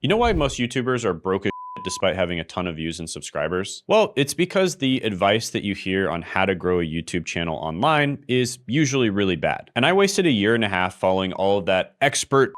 You know why most YouTubers are broke as shit despite having a ton of views and subscribers? Well, it's because the advice that you hear on how to grow a YouTube channel online is usually really bad. And I wasted a year and a half following all of that expert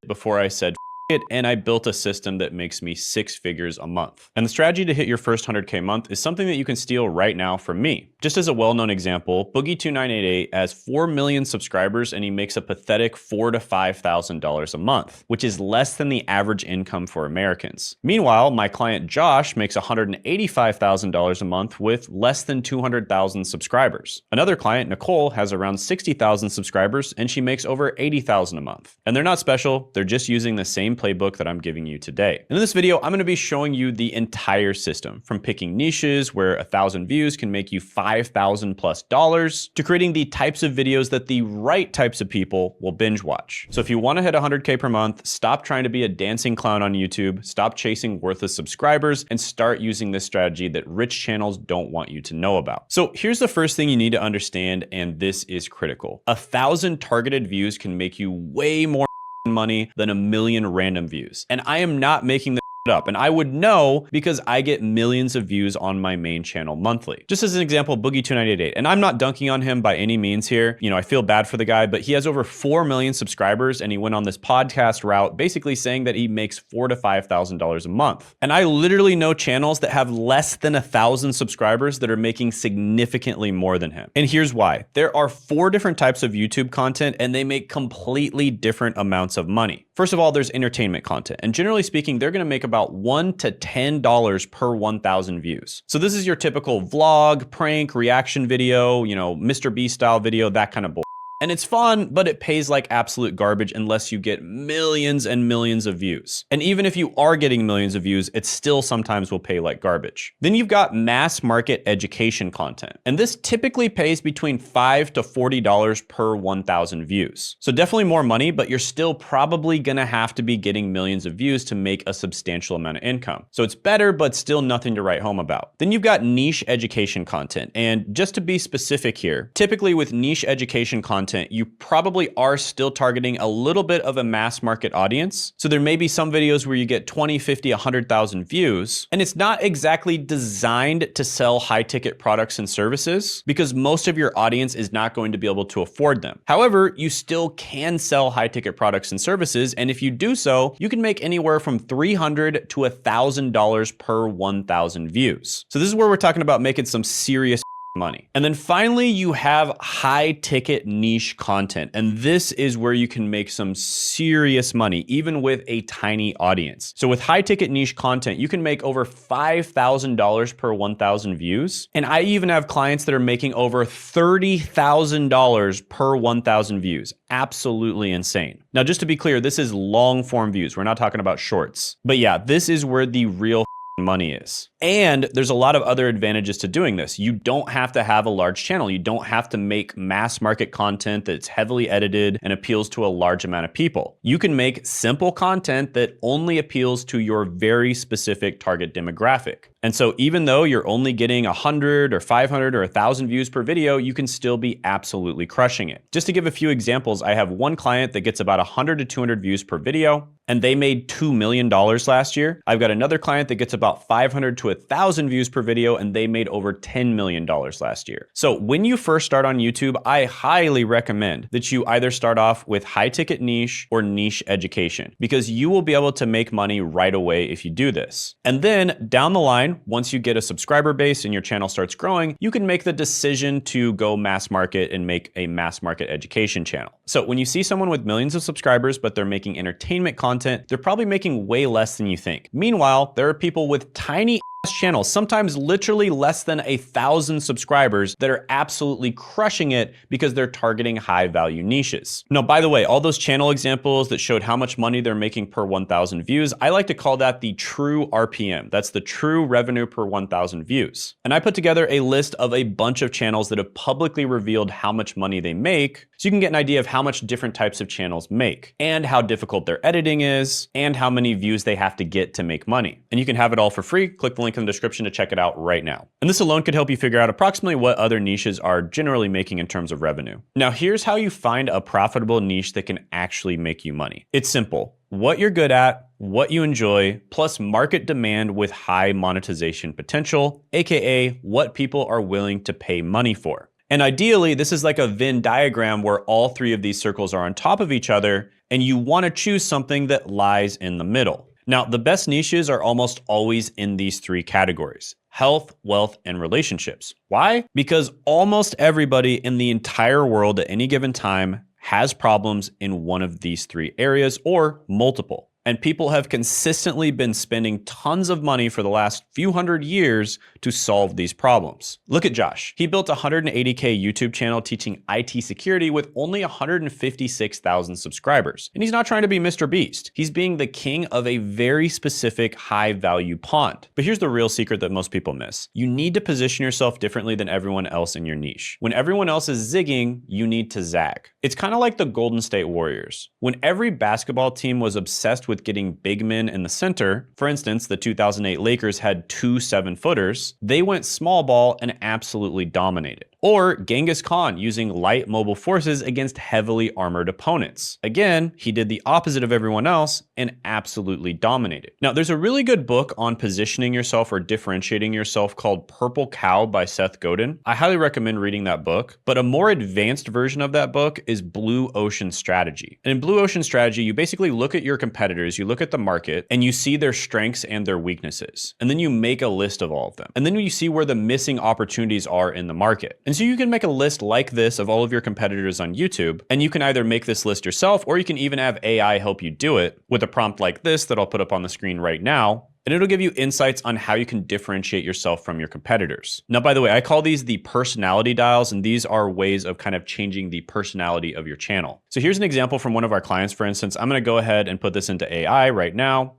before I said it, and I built a system that makes me 6 figures a month. And the strategy to hit your first 100K month is something that you can steal right now from me. Just as a well-known example, Boogie2988 has 4 million subscribers and he makes a pathetic $4,000 to $5,000 a month, which is less than the average income for Americans. Meanwhile, my client Josh makes $185,000 a month with less than 200,000 subscribers. Another client, Nicole, has around 60,000 subscribers and she makes over 80,000 a month. And they're not special, they're just using the same playbook that I'm giving you today. And in this video, I'm going to be showing you the entire system, from picking niches where 1,000 views can make you $5,000+ to creating the types of videos that the right types of people will binge watch. So if you want to hit 100K per month, stop trying to be a dancing clown on YouTube, stop chasing worthless subscribers, and start using this strategy that rich channels don't want you to know about. So here's the first thing you need to understand, and this is critical. 1,000 targeted views can make you way more money than 1 million random views. And I am not making this up, and I would know because I get millions of views on my main channel monthly. Just as an example, Boogie2988, and I'm not dunking on him by any means here. You know, I feel bad for the guy, but he has over 4 million subscribers and he went on this podcast route basically saying that he makes $4,000 to $5,000 a month. And I literally know channels that have less than 1,000 subscribers that are making significantly more than him. And here's why. There are 4 different types of YouTube content and they make completely different amounts of money. First of all, there's entertainment content, and generally speaking, they're going to make about $1 to $10 per 1,000 views. So this is your typical vlog, prank, reaction video, you know, Mr. Beast style video, that kind of bull. And it's fun, but it pays like absolute garbage unless you get millions and millions of views. And even if you are getting millions of views, it still sometimes will pay like garbage. Then you've got mass market education content. And this typically pays between $5 to $40 per 1,000 views. So definitely more money, but you're still probably gonna have to be getting millions of views to make a substantial amount of income. So it's better, but still nothing to write home about. Then you've got niche education content. And just to be specific here, typically with niche education content, you probably are still targeting a little bit of a mass market audience. So there may be some videos where you get 20, 50, 100,000 views, and it's not exactly designed to sell high ticket products and services because most of your audience is not going to be able to afford them. However, you still can sell high ticket products and services. And if you do so, you can make anywhere from $300 to $1,000 per 1,000 views. So this is where we're talking about making some serious money. And then finally, you have high ticket niche content. And this is where you can make some serious money, even with a tiny audience. So with high ticket niche content, you can make over $5,000 per 1,000 views. And I even have clients that are making over $30,000 per 1,000 views. Absolutely insane. Now, just to be clear, this is long form views. We're not talking about shorts. But yeah, this is where the real money is. And there's a lot of other advantages to doing this. You don't have to have a large channel. You don't have to make mass market content that's heavily edited and appeals to a large amount of people. You can make simple content that only appeals to your very specific target demographic. And so even though you're only getting 100 or 500 or 1,000 views per video, you can still be absolutely crushing it. Just to give a few examples, I have one client that gets about 100 to 200 views per video, and they made $2 million last year. I've got another client that gets about 500 to 1,000 views per video, and they made over $10 million last year. So when you first start on YouTube, I highly recommend that you either start off with high ticket niche or niche education, because you will be able to make money right away if you do this. And then down the line, once you get a subscriber base and your channel starts growing, you can make the decision to go mass market and make a mass market education channel. So when you see someone with millions of subscribers, but they're making entertainment content, they're probably making way less than you think. Meanwhile, there are people with tiny channels, sometimes literally less than 1,000 subscribers, that are absolutely crushing it because they're targeting high value niches. Now, by the way, all those channel examples that showed how much money they're making per 1,000 views, I like to call that the true RPM. That's the true revenue per 1,000 views. And I put together a list of a bunch of channels that have publicly revealed how much money they make, so you can get an idea of how much different types of channels make, and how difficult their editing is, and how many views they have to get to make money. And you can have it all for free. Click the link in the description to check it out right now. And this alone could help you figure out approximately what other niches are generally making in terms of revenue. Now, here's how you find a profitable niche that can actually make you money. It's simple. What you're good at, what you enjoy, plus market demand with high monetization potential, aka what people are willing to pay money for. And ideally, this is like a Venn diagram where all three of these circles are on top of each other, and you want to choose something that lies in the middle. Now, the best niches are almost always in these three categories: health, wealth, and relationships. Why? Because almost everybody in the entire world at any given time has problems in one of these three areas or multiple. And people have consistently been spending tons of money for the last few hundred years to solve these problems. Look at Josh. He built a 180K YouTube channel teaching IT security with only 156,000 subscribers. And he's not trying to be Mr. Beast. He's being the king of a very specific high value pond. But here's the real secret that most people miss. You need to position yourself differently than everyone else in your niche. When everyone else is zigging, you need to zag. It's kind of like the Golden State Warriors. When every basketball team was obsessed with getting big men in the center, for instance, the 2008 Lakers had 2 7-footers, they went small ball and absolutely dominated. Or Genghis Khan using light mobile forces against heavily armored opponents. Again, he did the opposite of everyone else and absolutely dominated. Now, there's a really good book on positioning yourself or differentiating yourself called Purple Cow by Seth Godin. I highly recommend reading that book, but a more advanced version of that book is Blue Ocean Strategy. And in Blue Ocean Strategy, you basically look at your competitors, you look at the market, and you see their strengths and their weaknesses. And then you make a list of all of them. And then you see where the missing opportunities are in the market. And so you can make a list like this of all of your competitors on YouTube, and you can either make this list yourself, or you can even have AI help you do it with a prompt like this that I'll put up on the screen right now. And it'll give you insights on how you can differentiate yourself from your competitors. Now, by the way, I call these the personality dials, and these are ways of kind of changing the personality of your channel. So here's an example from one of our clients, for instance. I'm gonna go ahead and put this into AI right now.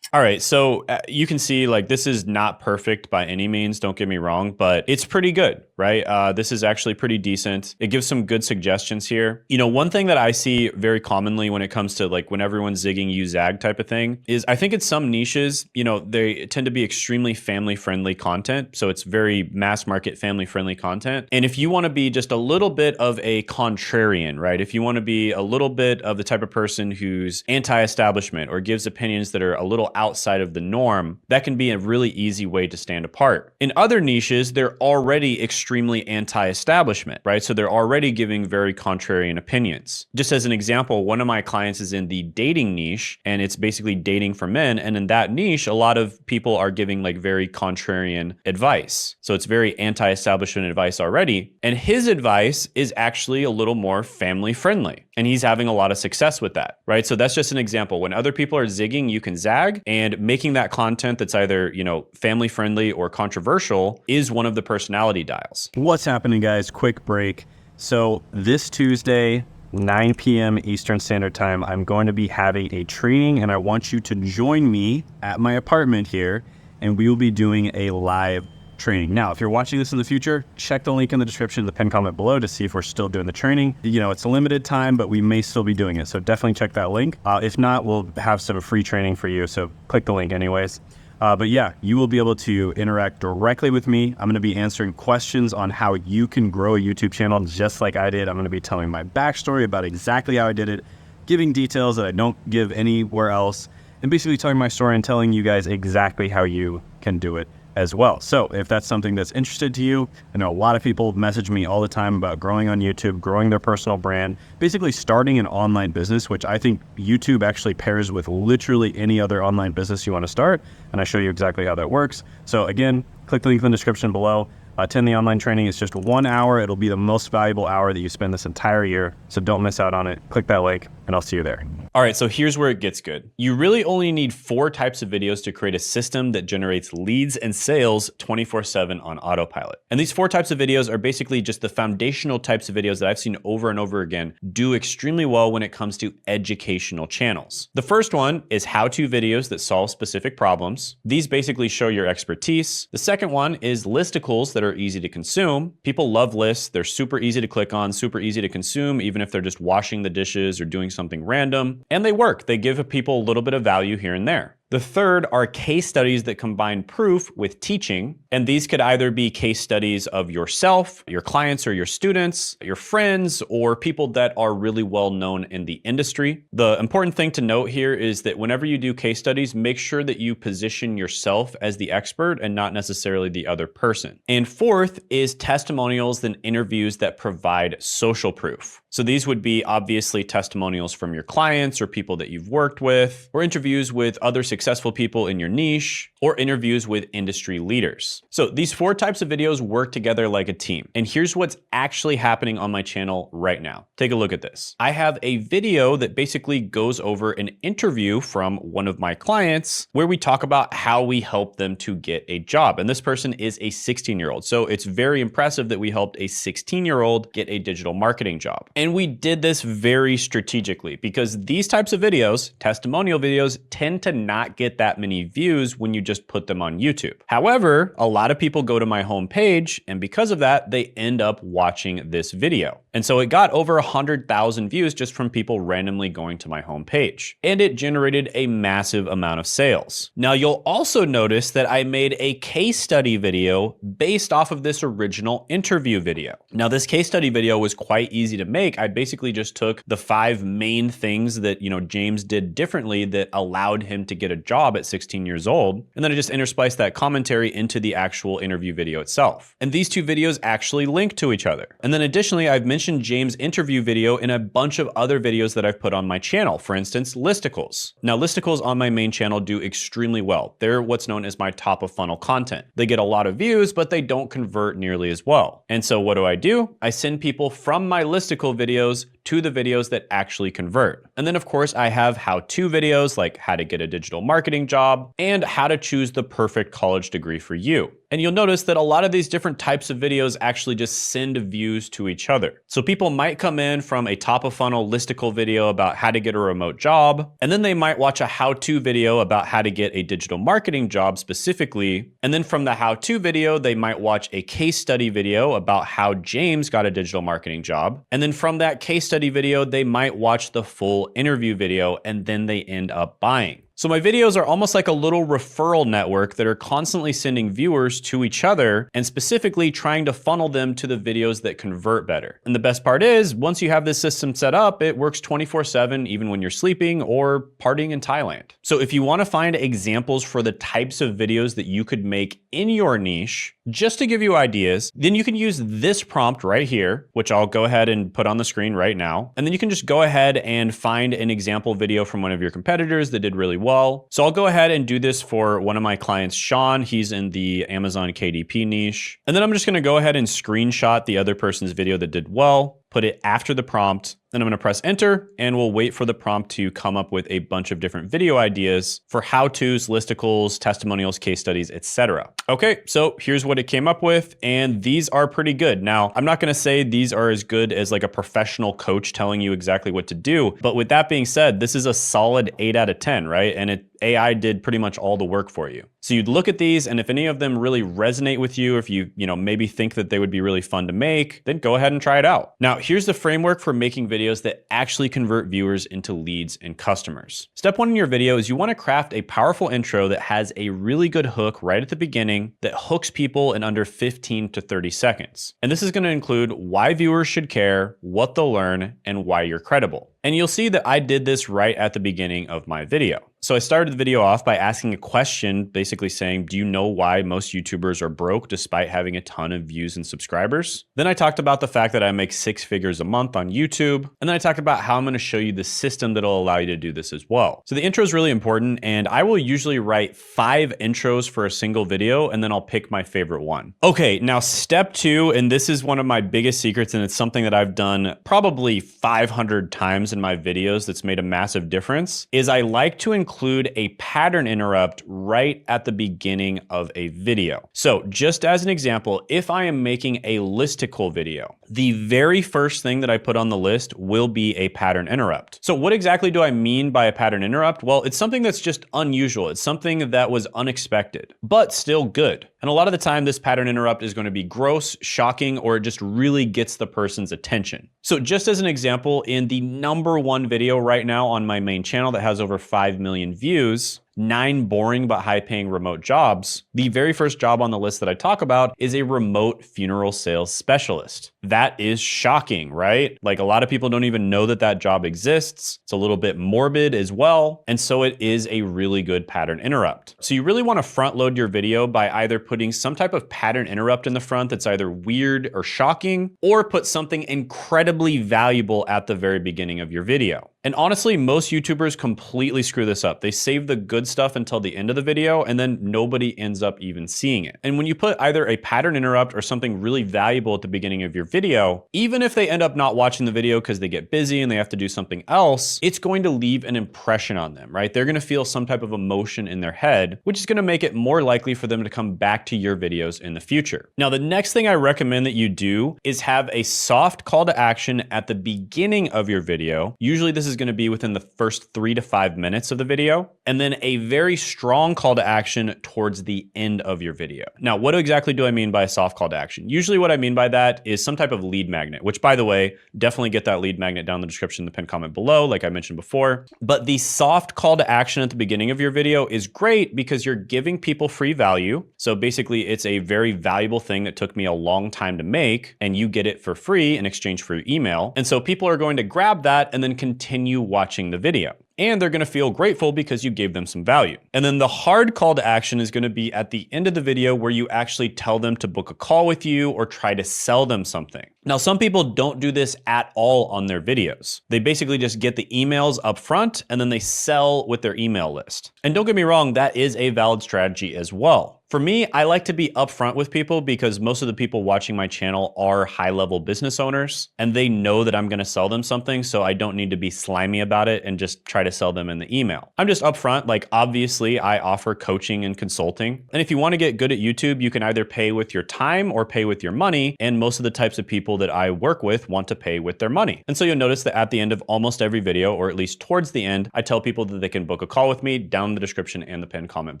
All right, so you can see like this is not perfect by any means, don't get me wrong, but it's pretty good, right? This is actually pretty decent. It gives some good suggestions here. You know, one thing that I see very commonly when it comes to like when everyone's zigging, you zag type of thing is I think in some niches, you know, they tend to be extremely family friendly content. So it's very mass market family friendly content. And if you want to be just a little bit of a contrarian, right? If you want to be a little bit of the type of person who's anti-establishment or gives opinions that are a little outside of the norm, that can be a really easy way to stand apart. In other niches, they're already extremely anti-establishment, right? So they're already giving very contrarian opinions. Just as an example, one of my clients is in the dating niche, and it's basically dating for men. And in that niche, a lot of people are giving like very contrarian advice. So it's very anti-establishment advice already. And his advice is actually a little more family friendly. And he's having a lot of success with that, right? So that's just an example. When other people are zigging, you can zag, and making that content that's either, you know, family friendly or controversial is one of the personality dials. What's happening, guys? Quick break. So this Tuesday, 9 p.m. Eastern Standard Time, I'm going to be having a training, and I want you to join me at my apartment here, and we will be doing a live training. Now, if you're watching this in the future, check the link in the description, the pinned comment below to see if we're still doing the training. You know, it's a limited time, but we may still be doing it. So definitely check that link. If not, we'll have some free training for you. So click the link anyways. But yeah, you will be able to interact directly with me. I'm going to be answering questions on how you can grow a YouTube channel just like I did. I'm going to be telling my backstory about exactly how I did it, giving details that I don't give anywhere else, and basically telling my story and telling you guys exactly how you can do it as well. So if that's something that's interested to you, I know a lot of people message me all the time about growing on YouTube, growing their personal brand, basically starting an online business, which I think YouTube actually pairs with literally any other online business you want to start. And I show you exactly how that works. So again, click the link in the description below. Attend the online training. It's just 1 hour. It'll be the most valuable hour that you spend this entire year. So don't miss out on it. Click that link and I'll see you there. All right, so here's where it gets good. You really only need 4 types of videos to create a system that generates leads and sales 24/7 on autopilot. And these 4 types of videos are basically just the foundational types of videos that I've seen over and over again do extremely well when it comes to educational channels. The first one is how-to videos that solve specific problems. These basically show your expertise. The second one is listicles that are easy to consume. People love lists. They're super easy to click on, super easy to consume, even if they're just washing the dishes or doing something random. And they work. They give people a little bit of value here and there. The third are case studies that combine proof with teaching. And these could either be case studies of yourself, your clients or your students, your friends, or people that are really well known in the industry. The important thing to note here is that whenever you do case studies, make sure that you position yourself as the expert and not necessarily the other person. And fourth is testimonials and interviews that provide social proof. So these would be obviously testimonials from your clients or people that you've worked with, or interviews with other successful people in your niche, or interviews with industry leaders. So these 4 types of videos work together like a team. And here's what's actually happening on my channel right now. Take a look at this. I have a video that basically goes over an interview from one of my clients where we talk about how we help them to get a job. And this person is a 16-year-old. So it's very impressive that we helped a 16-year-old get a digital marketing job. And we did this very strategically because these types of videos, testimonial videos, tend to not get that many views when you just put them on YouTube. However, a lot of people go to my homepage, and because of that, they end up watching this video. And so it got over 100,000 views just from people randomly going to my homepage. And it generated a massive amount of sales. Now, you'll also notice that I made a case study video based off of this original interview video. Now, this case study video was quite easy to make. I basically just took the 5 main things that, James did differently that allowed him to get a job at 16 years old. And then I just interspliced that commentary into the actual interview video itself. And these 2 videos actually link to each other. And then additionally, I've mentioned James' interview video in a bunch of other videos that I've put on my channel. For instance, listicles. Now, listicles on my main channel do extremely well. They're what's known as my top of funnel content. They get a lot of views, but they don't convert nearly as well. And so what do? I send people from my listicle videos to the videos that actually convert. And then of course I have how-to videos like how to get a digital marketing job and how to choose the perfect college degree for you. And you'll notice that a lot of these different types of videos actually just send views to each other. So people might come in from a top of funnel listicle video about how to get a remote job, and then they might watch a how-to video about how to get a digital marketing job specifically. And then from the how-to video, they might watch a case study video about how James got a digital marketing job. And then from that case study video, they might watch the full interview video, and then they end up buying. So my videos are almost like a little referral network that are constantly sending viewers to each other and specifically trying to funnel them to the videos that convert better. And the best part is, once you have this system set up, it works 24/7, even when you're sleeping or partying in Thailand. So if you want to find examples for the types of videos that you could make in your niche, just to give you ideas, then you can use this prompt right here, which I'll go ahead and put on the screen right now. And then you can just go ahead and find an example video from one of your competitors that did really well. So I'll go ahead and do this for one of my clients, Sean. He's in the Amazon KDP niche. And then I'm just going to go ahead and screenshot the other person's video that did well, put it after the prompt. Then I'm going to press enter and we'll wait for the prompt to come up with a bunch of different video ideas for how-tos, listicles, testimonials, case studies, etc. Okay, so here's what it came up with, and these are pretty good. Now, I'm not going to say these are as good as like a professional coach telling you exactly what to do, but with that being said, this is a solid 8 out of 10, right? And AI did pretty much all the work for you. So you'd look at these, and if any of them really resonate with you, if you maybe think that they would be really fun to make, then go ahead and try it out. Now, here's the framework for making videos that actually convert viewers into leads and customers. Step 1 in your video is you want to craft a powerful intro that has a really good hook right at the beginning that hooks people in under 15 to 30 seconds. And this is going to include why viewers should care, what they'll learn, and why you're credible. And you'll see that I did this right at the beginning of my video. So I started the video off by asking a question, basically saying, do you know why most YouTubers are broke despite having a ton of views and subscribers? Then I talked about the fact that I make 6 figures a month on YouTube. And then I talked about how I'm going to show you the system that'll allow you to do this as well. So the intro is really important, and I will usually write 5 intros for a single video, and then I'll pick my favorite one. Okay, now step 2, and this is one of my biggest secrets, and it's something that I've done probably 500 times in my videos that's made a massive difference, is I like to include a pattern interrupt right at the beginning of a video. So just as an example, if I am making a listicle video, the very first thing that I put on the list will be a pattern interrupt. So what exactly do I mean by a pattern interrupt? Well, it's something that's just unusual. It's something that was unexpected, but still good. And a lot of the time, this pattern interrupt is going to be gross, shocking, or it just really gets the person's attention. So just as an example, in the #1 video right now on my main channel that has over 5 million views, 9 boring but high paying remote jobs, the very first job on the list that I talk about is a remote funeral sales specialist. That is shocking, right? Like a lot of people don't even know that that job exists. It's a little bit morbid as well. And so it is a really good pattern interrupt. So you really want to front load your video by either putting some type of pattern interrupt in the front that's either weird or shocking, or put something incredibly valuable at the very beginning of your video. And honestly, most YouTubers completely screw this up. They save the good stuff until the end of the video, and then nobody ends up even seeing it. And when you put either a pattern interrupt or something really valuable at the beginning of your video, even if they end up not watching the video because they get busy and they have to do something else, it's going to leave an impression on them, right? They're gonna feel some type of emotion in their head, which is gonna make it more likely for them to come back to your videos in the future. Now, the next thing I recommend that you do is have a soft call to action at the beginning of your video. Usually this is going to be within the first 3 to 5 minutes of the video, and then a very strong call to action towards the end of your video. Now, what exactly do I mean by a soft call to action? Usually what I mean by that is some type of lead magnet, which by the way, definitely get that lead magnet down in the description in the pinned comment below, like I mentioned before. But the soft call to action at the beginning of your video is great because you're giving people free value. So basically it's a very valuable thing that took me a long time to make, and you get it for free in exchange for your email. And so people are going to grab that and then continue watching the video. And they're gonna feel grateful because you gave them some value. And then the hard call to action is gonna be at the end of the video where you actually tell them to book a call with you or try to sell them something. Now, some people don't do this at all on their videos. They basically just get the emails up front and then they sell with their email list. And don't get me wrong, that is a valid strategy as well. For me, I like to be upfront with people because most of the people watching my channel are high-level business owners and they know that I'm gonna sell them something, so I don't need to be slimy about it and just try to sell them in the email. I'm just upfront, like obviously I offer coaching and consulting. And if you wanna get good at YouTube, you can either pay with your time or pay with your money. And most of the types of people that I work with want to pay with their money. And so you'll notice that at the end of almost every video, or at least towards the end, I tell people that they can book a call with me down in the description and the pinned comment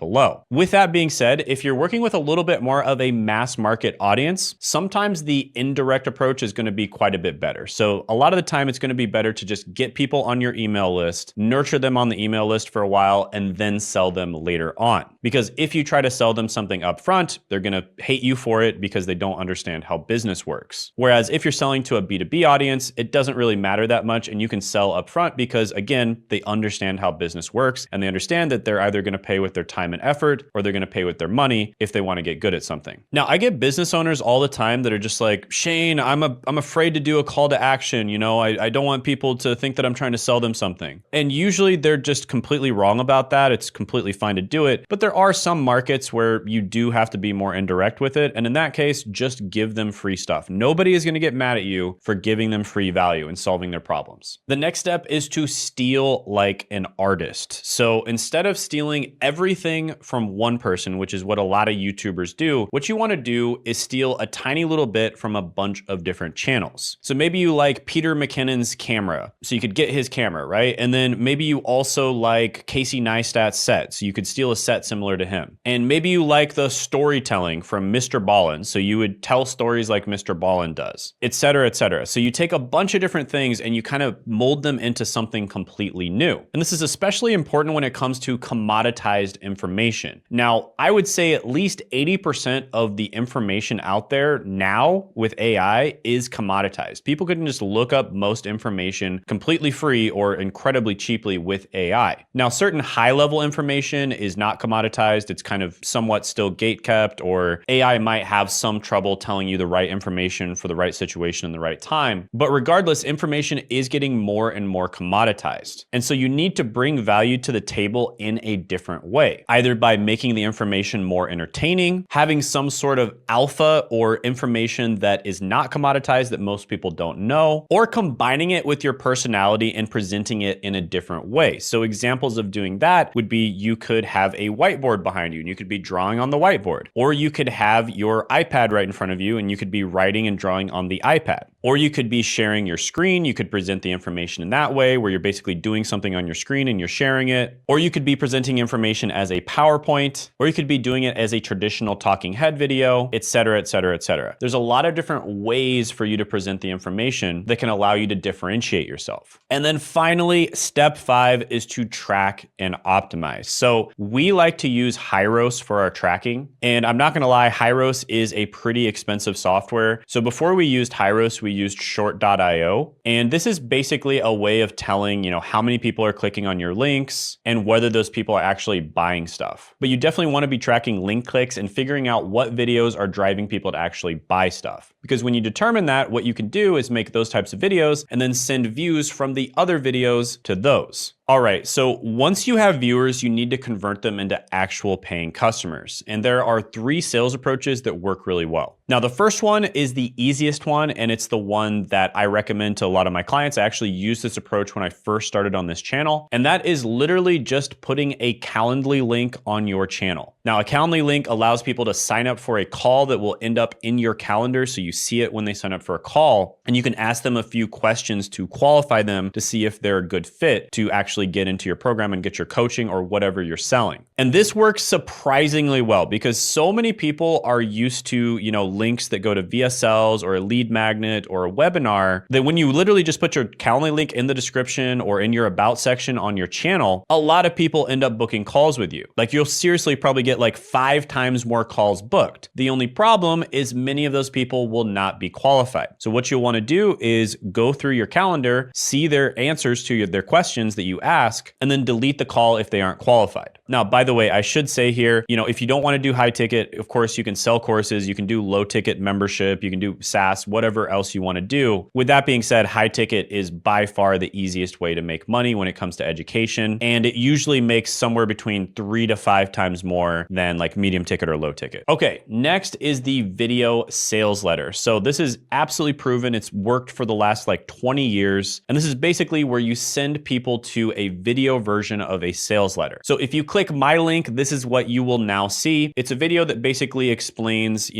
below. With that being said, if you're working with a little bit more of a mass market audience, sometimes the indirect approach is going to be quite a bit better. So a lot of the time it's going to be better to just get people on your email list, nurture them on the email list for a while, and then sell them later on. Because if you try to sell them something up front, they're going to hate you for it because they don't understand how business works. Whereas if you're selling to a B2B audience, it doesn't really matter that much and you can sell up front because again, they understand how business works and they understand that they're either going to pay with their time and effort or they're going to pay with their money if they want to get good at something. Now, I get business owners all the time that are just like, Shane, I'm afraid to do a call to action. You know, I don't want people to think that I'm trying to sell them something. And usually they're just completely wrong about that. It's completely fine to do it. But there are some markets where you do have to be more indirect with it. And in that case, just give them free stuff. Nobody is going to get mad at you for giving them free value and solving their problems. The next step is to steal like an artist. So instead of stealing everything from one person, which is what a lot of YouTubers do, what you want to do is steal a tiny little bit from a bunch of different channels. So maybe you like Peter McKinnon's camera, so you could get his camera, right? And then maybe you also like Casey Neistat's set, so you could steal a set similar to him. And maybe you like the storytelling from Mr. Ballin, so you would tell stories like Mr. Ballin does, et cetera, et cetera. So you take a bunch of different things and you kind of mold them into something completely new. And this is especially important when it comes to commoditized information. Now, I would say at least 80% of the information out there now with AI is commoditized. People can just look up most information completely free or incredibly cheaply with AI. Now, certain high-level information is not commoditized. It's kind of somewhat still gate-kept, or AI might have some trouble telling you the right information for the right situation in the right time. But regardless, information is getting more and more commoditized. And so you need to bring value to the table in a different way, either by making the information more entertaining, having some sort of alpha or information that is not commoditized that most people don't know, or combining it with your personality and presenting it in a different way. So examples of doing that would be you could have a whiteboard behind you and you could be drawing on the whiteboard, or you could have your iPad right in front of you and you could be writing and drawing on the iPad. Or you could be sharing your screen. You could present the information in that way where you're basically doing something on your screen and you're sharing it. Or you could be presenting information as a PowerPoint, or you could be doing it as a traditional talking head video, et cetera, et cetera, et cetera. There's a lot of different ways for you to present the information that can allow you to differentiate yourself. And then finally, step 5 is to track and optimize. So we like to use Hyros for our tracking. And I'm not gonna lie, Hyros is a pretty expensive software. So before we used Hyros, we used short.io. And this is basically a way of telling, how many people are clicking on your links and whether those people are actually buying stuff. But you definitely want to be tracking link clicks and figuring out what videos are driving people to actually buy stuff. Because when you determine that, what you can do is make those types of videos and then send views from the other videos to those. All right, so once you have viewers, you need to convert them into actual paying customers. And there are 3 sales approaches that work really well. Now, the first one is the easiest one, and it's the one that I recommend to a lot of my clients. I actually used this approach when I first started on this channel, and that is literally just putting a Calendly link on your channel. Now, a Calendly link allows people to sign up for a call that will end up in your calendar, so you see it when they sign up for a call, and you can ask them a few questions to qualify them to see if they're a good fit to actually get into your program and get your coaching or whatever you're selling. And this works surprisingly well because so many people are used to, links that go to VSLs or a lead magnet or a webinar that when you literally just put your Calendly link in the description or in your about section on your channel, a lot of people end up booking calls with you. Like you'll seriously probably get like 5 times more calls booked. The only problem is many of those people will not be qualified. So what you'll want to do is go through your calendar, see their answers to their questions that you ask, and then delete the call if they aren't qualified. Now, by the way, I should say here, if you don't want to do high ticket, of course, you can sell courses, you can do low ticket membership, you can do SaaS, whatever else you want to do. With that being said, high ticket is by far the easiest way to make money when it comes to education. And it usually makes somewhere between 3 to 5 times more than like medium ticket or low ticket. Okay, next is the video sales letter. So this is absolutely proven. It's worked for the last like 20 years. And this is basically where you send people to a video version of a sales letter. So if you click my link, this is what you will now see. It's a video that basically explains,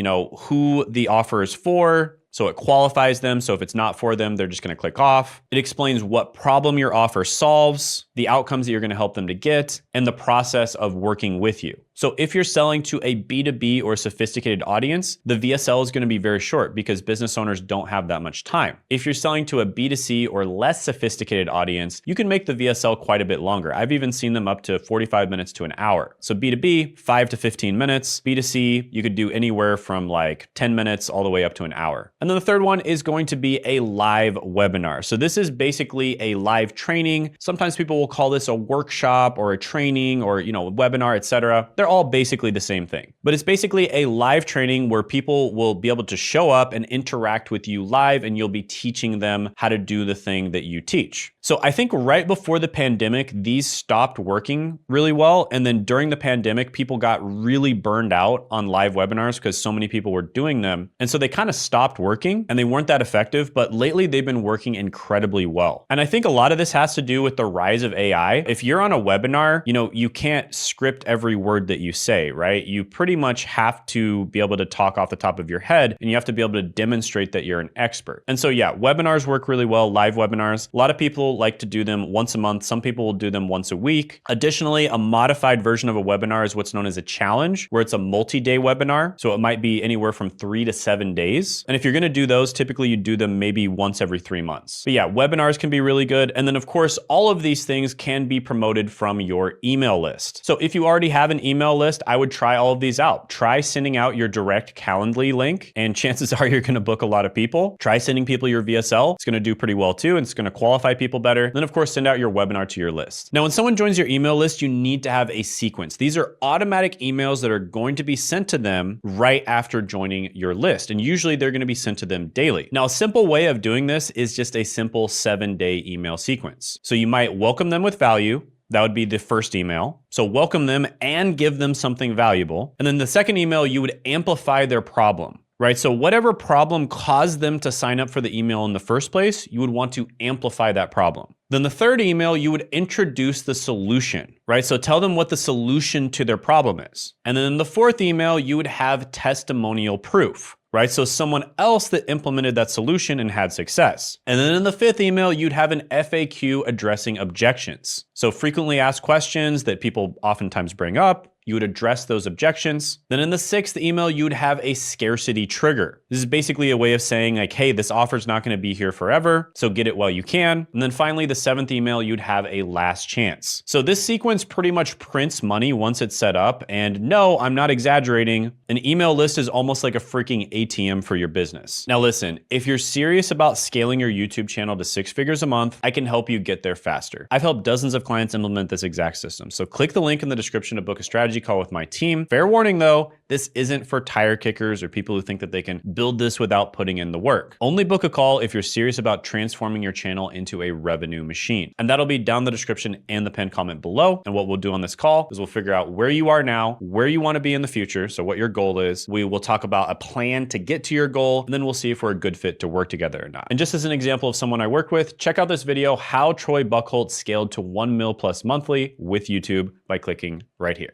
who the offer is for. So it qualifies them. So if it's not for them, they're just going to click off. It explains what problem your offer solves, the outcomes that you're going to help them to get, and the process of working with you. So if you're selling to a B2B or sophisticated audience, the VSL is going to be very short because business owners don't have that much time. If you're selling to a B2C or less sophisticated audience, you can make the VSL quite a bit longer. I've even seen them up to 45 minutes to an hour. So B2B, 5 to 15 minutes. B2C, you could do anywhere from like 10 minutes all the way up to an hour. And then the third one is going to be a live webinar. So this is basically a live training. Sometimes people will call this a workshop or a training or, a webinar, etc. They're all basically the same thing. But it's basically a live training where people will be able to show up and interact with you live, and you'll be teaching them how to do the thing that you teach. So I think right before the pandemic, these stopped working really well. And then during the pandemic, people got really burned out on live webinars because so many people were doing them. And so they kind of stopped working and they weren't that effective. But lately they've been working incredibly well. And I think a lot of this has to do with the rise of AI. If you're on a webinar, you can't script every word that you say, right? You pretty much have to be able to talk off the top of your head, and you have to be able to demonstrate that you're an expert. And so yeah, webinars work really well, live webinars. A lot of people like to do them once a month. Some people will do them once a week. Additionally, a modified version of a webinar is what's known as a challenge, where it's a multi-day webinar. So it might be anywhere from 3 to 7 days. And if you're going to do those, typically you do them maybe once every 3 months. But yeah, webinars can be really good. And then of course, all of these things can be promoted from your email list. So if you already have an email list, I would try all of these out. Try sending out your direct Calendly link, and chances are you're going to book a lot of people. Try sending people your VSL. It's going to do pretty well too, and it's going to qualify people better. Then of course, send out your webinar to your list. Now, when someone joins your email list, you need to have a sequence. These are automatic emails that are going to be sent to them right after joining your list. And usually they're going to be sent to them daily. Now, a simple way of doing this is just a simple 7-day email sequence. So you might welcome them with value. That would be the first email. So welcome them and give them something valuable. And then the second email, you would amplify their problem, right? So whatever problem caused them to sign up for the email in the first place, you would want to amplify that problem. Then the third email, you would introduce the solution, right? So tell them what the solution to their problem is. And then in the fourth email, you would have testimonial proof. right? So someone else that implemented that solution and had success. And then in the 5th email, you'd have an FAQ addressing objections. So frequently asked questions that people oftentimes bring up, you would address those objections. Then in the 6th email, you would have a scarcity trigger. This is basically a way of saying like, hey, this offer's not gonna be here forever, so get it while you can. And then finally, the 7th email, you'd have a last chance. So this sequence pretty much prints money once it's set up. And no, I'm not exaggerating. An email list is almost like a freaking ATM for your business. Now listen, if you're serious about scaling your YouTube channel to 6 figures a month, I can help you get there faster. I've helped dozens of clients implement this exact system. So click the link in the description to book a strategy call with my team. Fair warning though, this isn't for tire kickers or people who think that they can build this without putting in the work. Only book a call if you're serious about transforming your channel into a revenue machine. And that'll be down in the description and the pinned comment below. And what we'll do on this call is we'll figure out where you are now, where you want to be in the future, so what your goal is. We will talk about a plan to get to your goal, and then we'll see if we're a good fit to work together or not. And just as an example of someone I work with, check out this video, how Troy Buckholt scaled to 1 mil plus monthly with YouTube by clicking right here.